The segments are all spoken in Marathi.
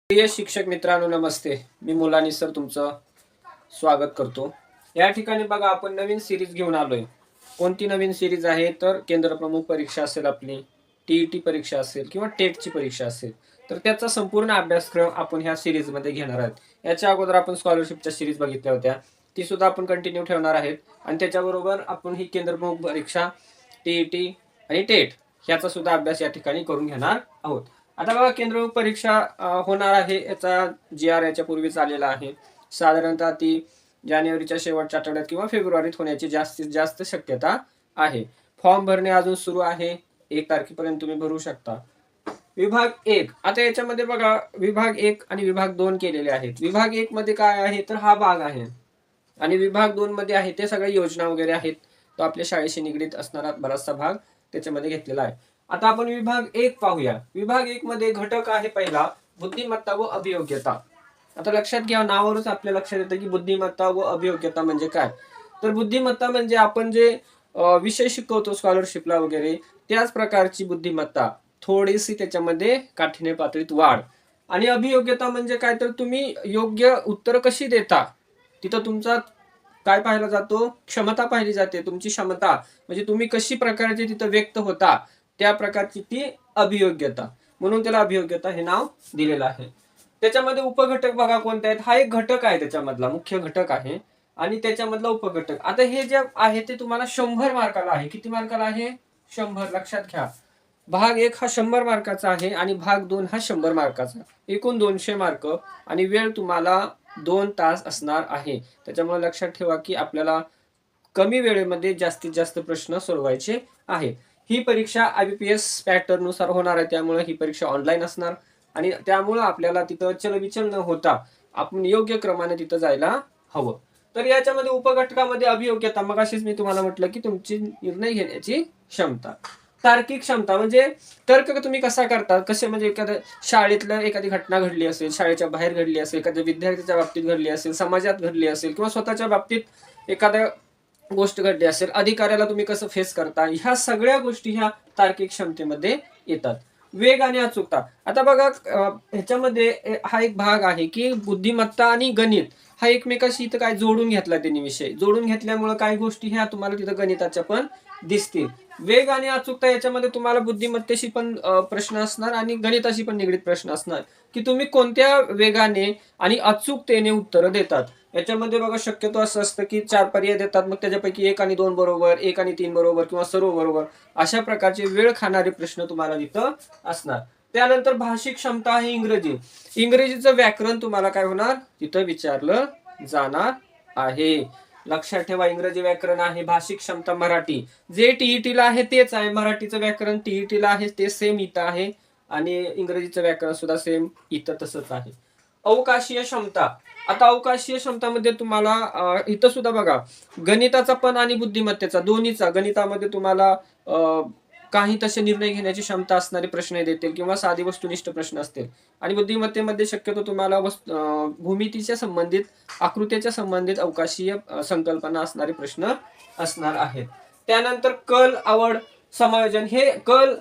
प्रिय शिक्षक मित्रांनो, नमस्ते. मी मुलानी सर तुमचं स्वागत करतो. या ठिकाणी बघा, आपण नवीन सिरीज घेऊन आलोय. कोणती नवीन सिरीज आहे तर केंद्रप्रमुख परीक्षा असेल आपली, टीईटी परीक्षा असेल किंवा टेटची परीक्षा असेल, तर त्याचा संपूर्ण अभ्यासक्रम आपण ह्या सिरीज मध्ये घेणार आहोत. याच्या अगोदर आपण स्कॉलरशिपच्या सिरीज बघितल्या होत्या, ती सुद्धा आपण कंटिन्यू ठेवणार आहेत. आणि त्याच्याबरोबर आपण ही केंद्रप्रमुख परीक्षा, टीईटी आणि टेट ह्याचा सुद्धा अभ्यास या ठिकाणी करून घेणार आहोत. आता बघा, केंद्रप्रमुख परीक्षा होणार आहे. याचा GR याच्या पूर्वीच आलेला आहे. साधारणतः ती जानेवारीच्या शेवटच्या आठवड्यात किंवा फेब्रुवारीत होण्याची जास्तीत जास्त शक्यता आहे. फॉर्म भरणे अजून सुरू आहे. 1 तारखेपर्यंत तुम्ही भरू शकता. विभाग 1, आता याच्यामध्ये बघा, विभाग 1 आणि विभाग 2 केलेले आहेत. विभाग 1 मध्ये काय आहे तर हा भाग आहे, आणि विभाग 2 मध्ये आहे ते सगळ्या योजना वगैरे आहेत. तो आपल्या शाळेशी निगडीत असणारा बराचसा भाग त्याच्यामध्ये घेतलेला आहे. आता आपण विभाग 1 पाहूया. विभाग 1 मध्ये घटक आहे पहिला, बुद्धिमत्ता व अभियोग्यता. आता लक्षात घ्या, नावावरच आपल्या लक्षात येतं की बुद्धिमत्ता व अभियोग्यता म्हणजे काय. तर बुद्धिमत्ता म्हणजे आपण जे विषय शिकवतो स्कॉलरशिपला वगैरे, त्याच प्रकारची बुद्धिमत्ता, थोडीशी त्याच्यामध्ये काठिण्य पातळीत वाढ. आणि अभियोग्यता म्हणजे काय तर तुम्ही योग्य उत्तर कशी देता, तिथं तुमचा काय पाहिला जातो, क्षमता पाहिली जाते. तुमची क्षमता म्हणजे तुम्ही कशी प्रकारचे तिथं व्यक्त होता, त्या प्रकारची ती अभियोग्यता, म्हणून त्याला अभियोग्यता हे नाव दिलेलं आहे. त्याच्यामध्ये उपघटक बघा कोणते आहेत. हा एक घटक आहे, त्याच्यामधला मुख्य घटक आहे, आणि त्याच्यामधला उपघटक. आता हे जे आहे ते तुम्हाला 100 मार्काला आहे. किती मार्काला आहे? 100. लक्षात घ्या, भाग 1 हा 100 मार्काचा आहे आणि भाग 2 हा 100 मार्काचा. एकूण 200 मार्क, आणि वेळ तुम्हाला 2 तास असणार आहे. त्याच्यामुळे लक्षात ठेवा की आपल्याला कमी वेळेमध्ये जास्तीत जास्त प्रश्न सोडवायचे आहे. ही परीक्षा IBPS पॅटर्न नुसार होणार आहे, त्यामुळे ही परीक्षा ऑनलाईन असणार, आणि त्यामुळे आपल्याला तिथं चलबिचल न होता आपण योग्य क्रमाने तिथं जायला हवं. तर याच्यामध्ये उपघटकामध्ये अभियोग्यता, मग अशीच मी तुम्हाला म्हटलं की तुमची निर्णय घेण्याची क्षमता. तार्किक क्षमता म्हणजे तर्क तुम्ही कसा करता, कसे म्हणजे एखाद्या शाळेतलं एखादी घटना घडली असेल, शाळेच्या बाहेर घडली असेल, एखाद्या विद्यार्थ्याच्या बाबतीत घडली असेल, समाजात घडली असेल, किंवा स्वतःच्या बाबतीत एखाद्या गोष्ट घडली असेल, अधिकाऱ्याला तुम्ही कसं फेस करता, ह्या सगळ्या गोष्टी ह्या तार्किक क्षमतेमध्ये येतात. वेग आणि अचूकता. आता बघा, ह्याच्यामध्ये हा एक भाग आहे की बुद्धिमत्ता आणि गणित हा एकमेकाशी इथं काय जोडून घेतला, त्यांनी विषय जोडून घेतल्यामुळे काही गोष्टी ह्या तुम्हाला तिथं गणिताच्या पण दिसतील. वेग आणि अचूकता याच्यामध्ये तुम्हाला बुद्धिमत्तेशी पण प्रश्न असणार आणि गणिताशी पण निगडीत प्रश्न असणार, की तुम्ही कोणत्या वेगाने आणि अचूकतेने उत्तरं देतात. याच्यामध्ये बघा, शक्यतो असं असतं की 4 पर्याय देतात, मग त्याच्यापैकी 1 आणि 2 बरोबर, 1 आणि 3 बरोबर, किंवा सर्व बरोबर, अशा प्रकारचे वेळ खाणारे प्रश्न तुम्हाला तिथं असणार. त्यानंतर भाषिक क्षमता आहे इंग्रजी. इंग्रजीचं व्याकरण तुम्हाला काय होणार, तिथं विचारलं जाणार आहे. लक्षात ठेवा, इंग्रजी व्याकरण आहे. भाषिक क्षमता मराठी, जे टीईटीला आहे तेच आहे. मराठीचं व्याकरण टीईटीला आहे ते सेम इथं आहे, आणि इंग्रजीचं व्याकरण सुद्धा सेम इथं तसंच आहे. अवकाशीय क्षमता. आता अवकाशीय क्षमतामध्ये तुम्हाला इथं सुद्धा बघा, गणिताचा पण आणि बुद्धिमत्तेचा दोन्हीचा. गणितामध्ये तुम्हाला काही तसे निर्णय घेण्याची क्षमता असणारे प्रश्न देतील, किंवा साधी वस्तुनिष्ठ प्रश्न असतील. आणि बुद्धिमत्तेमध्ये शक्यतो तुम्हाला भूमितीच्या संबंधित, आकृतीच्या संबंधित अवकाशीय संकल्पना असणारे प्रश्न असणार आहेत. त्यानंतर कल, आवड, समायोजन. हे कल,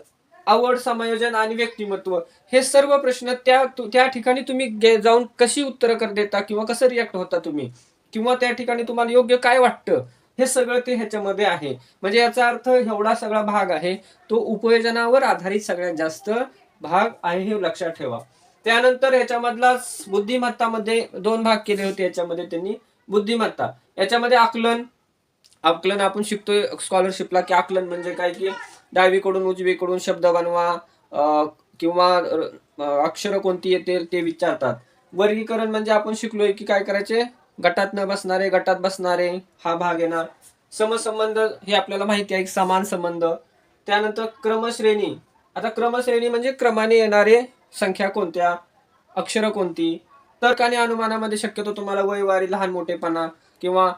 आवड, समायोजन आणि व्यक्तिमत्व, हे सर्व प्रश्न त्या ठिकाणी तुम्ही जाऊन कशी उत्तरं देता, किंवा कसं रिॲक्ट होता तुम्ही, किंवा त्या ठिकाणी तुम्हाला योग्य काय वाटतं, हे सगळं ते ह्याच्यामध्ये आहे. म्हणजे याचा अर्थ एवढा सगळा भाग आहे तो उपयोजनावर आधारित सगळ्यात जास्त भाग आहे, हे लक्षात ठेवा. त्यानंतर याच्यामधला बुद्धिमत्तामध्ये 2 भाग केले होते. याच्यामध्ये त्यांनी बुद्धिमत्ता, याच्यामध्ये आकलन. आकलन आपण शिकतोय स्कॉलरशिपला की आकलन म्हणजे काय, की डावीकडून उजवीकडून शब्द बनवा, किंवा अक्षर कोणती येतील ते विचारतात. वर्गीकरण म्हणजे आपण शिकलोय की काय करायचे, गटात न बसणारे, गटात बसणारे, हा भाग येणार. समसंबंध हे आपल्याला माहिती आहे, समान संबंध. त्यानंतर क्रमश्रेणी. आता क्रमश्रेणी म्हणजे क्रमाने येणारे संख्या कोणत्या, अक्षर कोणती. तर्क आणि अनुमानामध्ये शक्यतो तुम्हाला वयवारी, लहान मोठेपणा, किंवा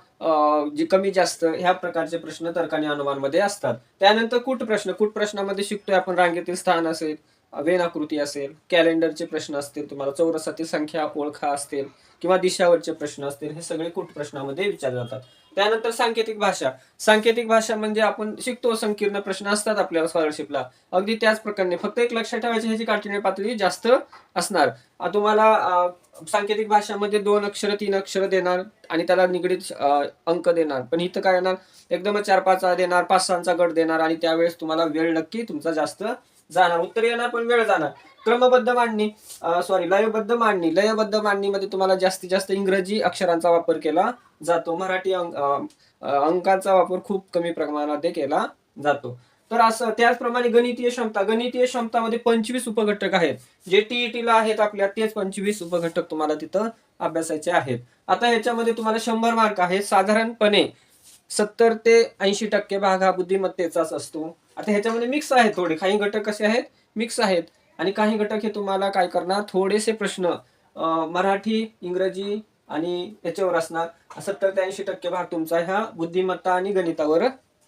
जे कमी जास्त, ह्या प्रकारचे प्रश्न तर्क आणि अनुमानमध्ये असतात. त्यानंतर कूट प्रश्न. कूट प्रश्नामध्ये शिकतोय आपण रांगेतील स्थान असेल, वेन आकृती असेल, कॅलेंडरचे प्रश्न असतील, तुम्हाला चौरसातील संख्या ओळखा असतील, किंवा दिशावरचे प्रश्न असतील, हे सगळे कूट प्रश्नामध्ये विचारले जातात. त्यानंतर सांकेतिक भाषा. सांकेतिक भाषा म्हणजे आपण शिकतो, संकीर्ण प्रश्न असतात आपल्याला स्कॉलरशिपला. अगदी त्याच प्रकारे फक्त एक लक्षात ठेवायचं, ह्याची काठिण्य पातळी जास्त असणार. तुम्हाला सांकेतिक भाषामध्ये 2 अक्षर 3 अक्षर देणार आणि त्याला निगडीत अंक देणार. पण इथं काय येणार, एकदमच 4-5 देणार, 5-6चा गट देणार आणि त्यावेळेस तुम्हाला वेळ नक्की तुमचा जास्त जाणार. उत्तर येणार पण वेळ जाणार. क्रमबद्ध मांडणी, लयबद्ध मांडणी. लयबद्ध मांडणीमध्ये तुम्हाला जास्तीत जास्त इंग्रजी अक्षरांचा वापर केला जातो. मराठी अंकांचा वापर खूप कमी प्रमाणात केला जातो. तर असं त्याचप्रमाणे गणितीय क्षमता. गणितीय क्षमतामध्ये 25 उपघटक आहेत. जे टीईटीला आहेत आपल्या, तेच 25 उपघटक तुम्हाला तिथं अभ्यासायचे आहेत. आता ह्याच्यामध्ये तुम्हाला 100 मार्क आहेत. साधारणपणे 70 ते 80% भाग हा बुद्धिमत्तेचाच असतो. आता ह्याच्यामध्ये मिक्स आहेत थोडे, काही घटक कसे आहेत, मिक्स आहेत. आणि काही घटक हे तुम्हाला काय करणार, थोडेसे प्रश्न मराठी, इंग्रजी आणि याच्यावर असणार. 70 ते 80% भाग तुमचा ह्या बुद्धिमत्ता आणि गणितावर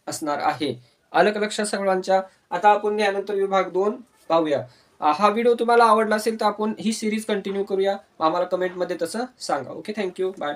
असणार आहे. आलं का लक्षात सर्वांच्या? आता आपण यानंतर विभाग 2 पाहूया. हा व्हिडिओ तुम्हाला आवडला असेल तर आपण ही सिरीज कंटिन्यू करूया. आम्हाला कमेंटमध्ये तसं सांगा. Okay, thank you, bye.